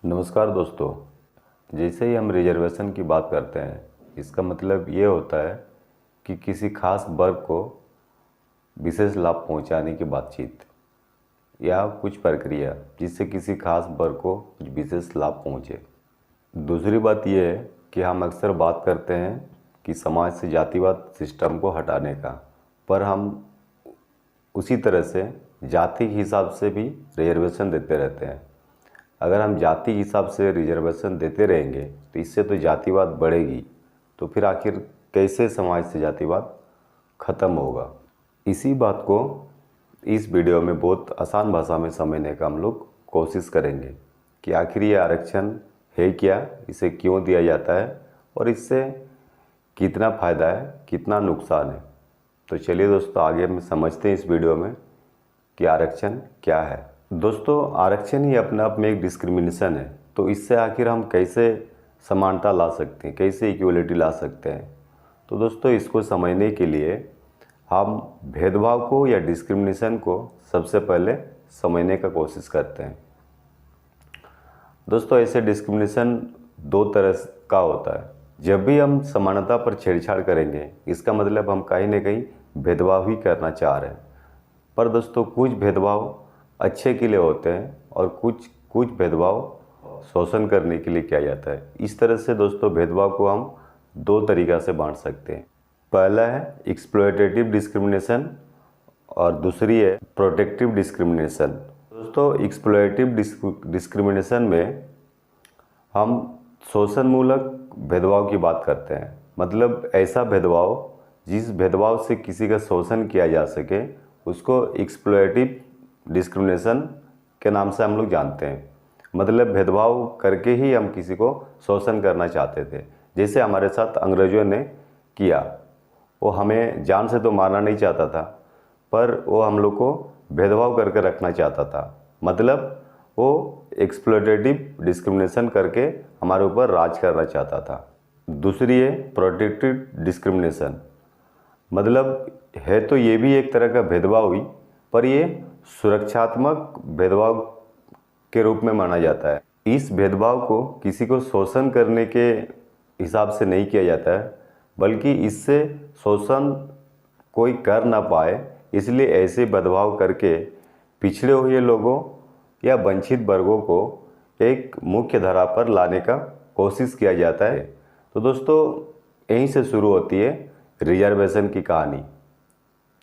नमस्कार दोस्तों। जैसे ही हम रिजर्वेशन की बात करते हैं, इसका मतलब ये होता है कि किसी खास वर्ग को विशेष लाभ पहुंचाने की बातचीत या कुछ प्रक्रिया जिससे किसी खास वर्ग को कुछ विशेष लाभ पहुंचे। दूसरी बात यह है कि हम अक्सर बात करते हैं कि समाज से जातिवाद सिस्टम को हटाने का, पर हम उसी तरह से जाति के हिसाब से भी रिजर्वेशन देते रहते हैं। अगर हम जाति के हिसाब से रिजर्वेशन देते रहेंगे तो इससे तो जातिवाद बढ़ेगी, तो फिर आखिर कैसे समाज से जातिवाद ख़त्म होगा। इसी बात को इस वीडियो में बहुत आसान भाषा में समझने का हम लोग कोशिश करेंगे कि आखिर ये आरक्षण है क्या, इसे क्यों दिया जाता है और इससे कितना फ़ायदा है, कितना नुकसान है। तो चलिए दोस्तों, आगे हम समझते हैं इस वीडियो में कि आरक्षण क्या है। दोस्तों, आरक्षण ही अपने आप में एक डिस्क्रिमिनेशन है, तो इससे आखिर हम कैसे समानता ला सकते हैं, कैसे इक्वलिटी ला सकते हैं। तो दोस्तों, इसको समझने के लिए हम भेदभाव को या डिस्क्रिमिनेशन को सबसे पहले समझने का कोशिश करते हैं। दोस्तों, ऐसे डिस्क्रिमिनेशन दो तरह का होता है। जब भी हम समानता पर छेड़छाड़ करेंगे, इसका मतलब हम कहीं ना कहीं भेदभाव ही करना चाह रहे हैं। पर दोस्तों, कुछ भेदभाव अच्छे के लिए होते हैं और कुछ कुछ भेदभाव शोषण करने के लिए किया जाता है। इस तरह से दोस्तों भेदभाव को हम दो तरीक़ा से बांट सकते हैं। पहला है एक्सप्लॉयटेटिव डिस्क्रिमिनेशन और दूसरी है प्रोटेक्टिव डिस्क्रिमिनेशन। दोस्तों, एक्सप्लॉयटेटिव डिस्क्रिमिनेशन में हम शोषणमूलक भेदभाव की बात करते हैं। मतलब ऐसा भेदभाव जिस भेदभाव से किसी का शोषण किया जा सके, उसको एक्सप्लॉयटेटिव डिस्क्रिमिनेशन के नाम से हम लोग जानते हैं। मतलब भेदभाव करके ही हम किसी को शोषण करना चाहते थे। जैसे हमारे साथ अंग्रेज़ों ने किया, वो हमें जान से तो मारना नहीं चाहता था, पर वो हम लोग को भेदभाव करके रखना चाहता था। मतलब वो एक्सप्लॉयटेटिव डिस्क्रिमिनेशन करके हमारे ऊपर राज करना चाहता था। दूसरी है प्रोटेक्टिव डिस्क्रिमिनेशन। मतलब है तो ये भी एक तरह का भेदभाव ही, पर ये सुरक्षात्मक भेदभाव के रूप में माना जाता है। इस भेदभाव को किसी को शोषण करने के हिसाब से नहीं किया जाता है, बल्कि इससे शोषण कोई कर ना पाए, इसलिए ऐसे भेदभाव करके पिछड़े हुए लोगों या वंचित वर्गों को एक मुख्य धारा पर लाने का कोशिश किया जाता है। तो दोस्तों, यहीं से शुरू होती है रिजर्वेशन की कहानी।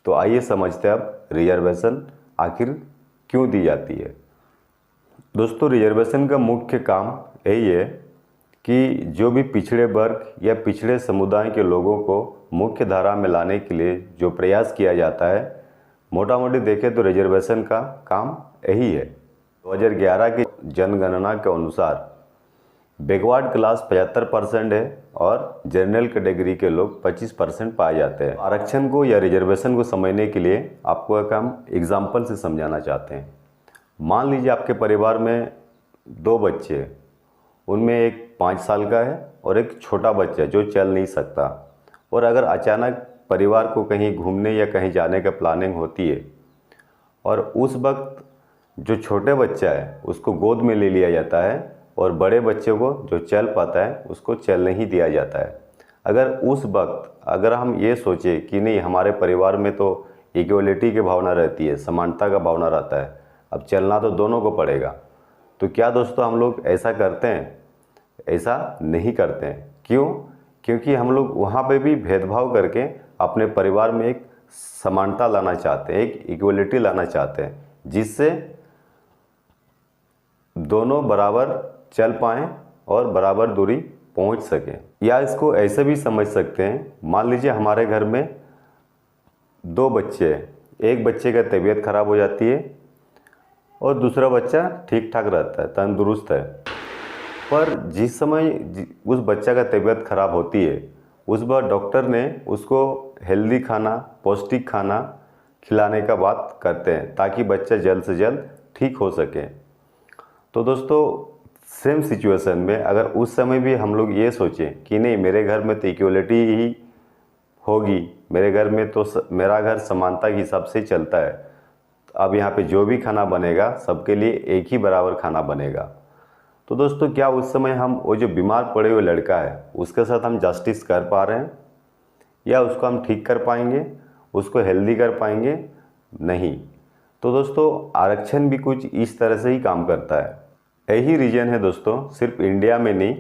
तो आइए समझते हैं अब रिजर्वेशन आखिर क्यों दी जाती है। दोस्तों, रिजर्वेशन का मुख्य काम यही है कि जो भी पिछड़े वर्ग या पिछड़े समुदाय के लोगों को मुख्य धारा में लाने के लिए जो प्रयास किया जाता है, मोटा मोटी देखें तो रिजर्वेशन का काम यही है। 2011 की जनगणना के अनुसार बैकवर्ड क्लास 75% है और जनरल कैटेगरी के लोग 25% पाए जाते हैं। आरक्षण को या रिजर्वेशन को समझने के लिए आपको एक हम एग्जाम्पल से समझाना चाहते हैं। मान लीजिए आपके परिवार में दो बच्चे हैं, उनमें एक 5 साल का है और एक छोटा बच्चा जो चल नहीं सकता। और अगर अचानक परिवार को कहीं घूमने या कहीं जाने का प्लानिंग होती है और उस वक्त जो छोटे बच्चा है उसको गोद में ले लिया जाता है और बड़े बच्चे को जो चल पाता है उसको चलने ही दिया जाता है। अगर उस वक्त अगर हम ये सोचें कि नहीं, हमारे परिवार में तो इक्वलिटी की भावना रहती है, समानता का भावना रहता है, अब चलना तो दोनों को पड़ेगा, तो क्या दोस्तों हम लोग ऐसा करते हैं? ऐसा नहीं करते हैं। क्यों? क्योंकि हम लोग वहाँ पे भी भेदभाव करके अपने परिवार में एक समानता लाना चाहते हैं, एक इक्वलिटी लाना चाहते हैं, जिससे दोनों बराबर चल पाएँ और बराबर दूरी पहुंच सकें। या इसको ऐसे भी समझ सकते हैं, मान लीजिए हमारे घर में दो बच्चे हैं, एक बच्चे का तबीयत खराब हो जाती है और दूसरा बच्चा ठीक ठाक रहता है, तंदुरुस्त है। पर जिस समय उस बच्चा का तबीयत खराब होती है, उस बार डॉक्टर ने उसको हेल्दी खाना, पौष्टिक खाना खिलाने का बात करते हैं ताकि बच्चा जल्द से जल्द ठीक हो सके। तो दोस्तों, सेम सिचुएशन में अगर उस समय भी हम लोग ये सोचें कि नहीं, मेरे घर में तो इक्वलिटी ही होगी, मेरे घर में तो मेरा घर समानता के हिसाब से चलता है, अब यहाँ पे जो भी खाना बनेगा सबके लिए एक ही बराबर खाना बनेगा, तो दोस्तों क्या उस समय हम वो जो बीमार पड़े हुए लड़का है उसके साथ हम जस्टिस कर पा रहे हैं, या उसको हम ठीक कर पाएंगे, उसको हेल्दी कर पाएंगे? नहीं। तो दोस्तों आरक्षण भी कुछ इस तरह से ही काम करता है। यही रीज़न है दोस्तों, सिर्फ इंडिया में नहीं,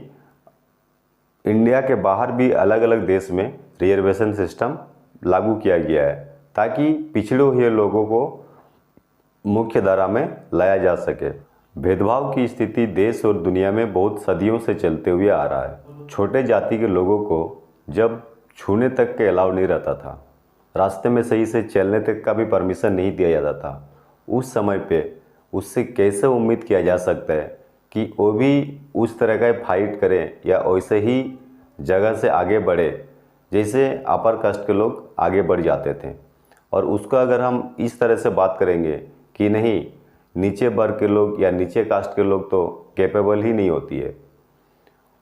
इंडिया के बाहर भी अलग अलग देश में रिजर्वेशन सिस्टम लागू किया गया है ताकि पिछड़े हुए लोगों को मुख्य धारा में लाया जा सके। भेदभाव की स्थिति देश और दुनिया में बहुत सदियों से चलते हुए आ रहा है। छोटे जाति के लोगों को जब छूने तक के अलाउ नहीं रहता था, रास्ते में सही से चलने तक का भी परमिशन नहीं दिया जाता था, उस समय पे उससे कैसे उम्मीद किया जा सकता है कि वो भी उस तरह का फाइट करे या वैसे ही जगह से आगे बढ़े जैसे अपर कास्ट के लोग आगे बढ़ जाते थे। और उसका अगर हम इस तरह से बात करेंगे कि नहीं, नीचे वर्ग के लोग या नीचे कास्ट के लोग तो कैपेबल ही नहीं होती है,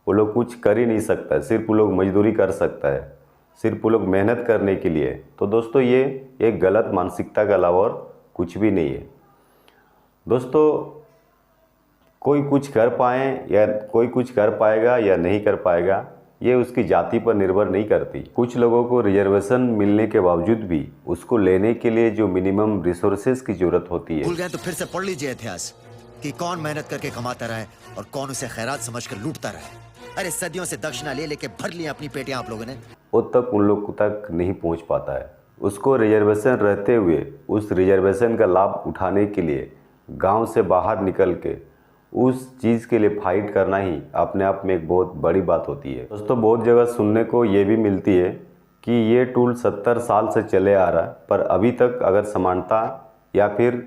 वो लोग कुछ कर ही नहीं सकता है, सिर्फ वो लोग मजदूरी कर सकता है, सिर्फ वो लोग मेहनत करने के लिए, तो दोस्तों ये एक गलत मानसिकता के अलावा और कुछ भी नहीं है। दोस्तों कोई कुछ कर पाए या कोई कुछ कर पाएगा या नहीं कर पाएगा, ये उसकी जाति पर निर्भर नहीं करती। कुछ लोगों को रिजर्वेशन मिलने के बावजूद भी उसको लेने के लिए जो मिनिमम रिसोर्सेज की जरूरत होती है। भूल गए तो फिर से पढ़ लीजिए इतिहास कि कौन मेहनत करके कमाता रहा है और कौन उसे खैरात समझकर लूटता रहा है। अरे सदियों से दक्षिणा ले लेके भर ली अपनी पेटियां आप लोगों ने। वो तक उन लोग तक नहीं पहुंच पाता है। उसको रिजर्वेशन रहते हुए उस रिजर्वेशन का लाभ उठाने के लिए गांव से बाहर निकल के उस चीज़ के लिए फाइट करना ही अपने आप में एक बहुत बड़ी बात होती है। दोस्तों बहुत जगह सुनने को ये भी मिलती है कि ये टूल 70 साल से चले आ रहा है, पर अभी तक अगर समानता या फिर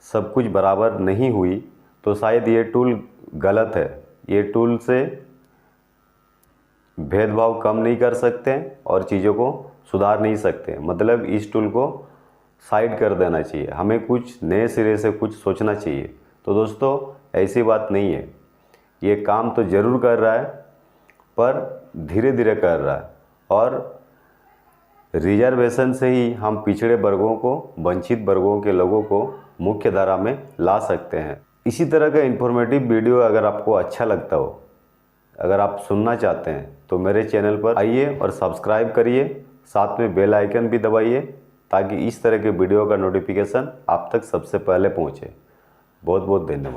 सब कुछ बराबर नहीं हुई तो शायद ये टूल गलत है। ये टूल से भेदभाव कम नहीं कर सकते और चीज़ों को सुधार नहीं सकते। मतलब इस टूल को साइड कर देना चाहिए, हमें कुछ नए सिरे से कुछ सोचना चाहिए। तो दोस्तों ऐसी बात नहीं है, ये काम तो ज़रूर कर रहा है पर धीरे धीरे कर रहा है, और रिजर्वेशन से ही हम पिछड़े वर्गों को, वंचित वर्गों के लोगों को मुख्य धारा में ला सकते हैं। इसी तरह का इन्फॉर्मेटिव वीडियो अगर आपको अच्छा लगता हो, अगर आप सुनना चाहते हैं तो मेरे चैनल पर आइए और सब्सक्राइब करिए, साथ में बेल आइकन भी दबाइए ताकि इस तरह के वीडियो का नोटिफिकेशन आप तक सबसे पहले पहुंचे। बहुत बहुत धन्यवाद।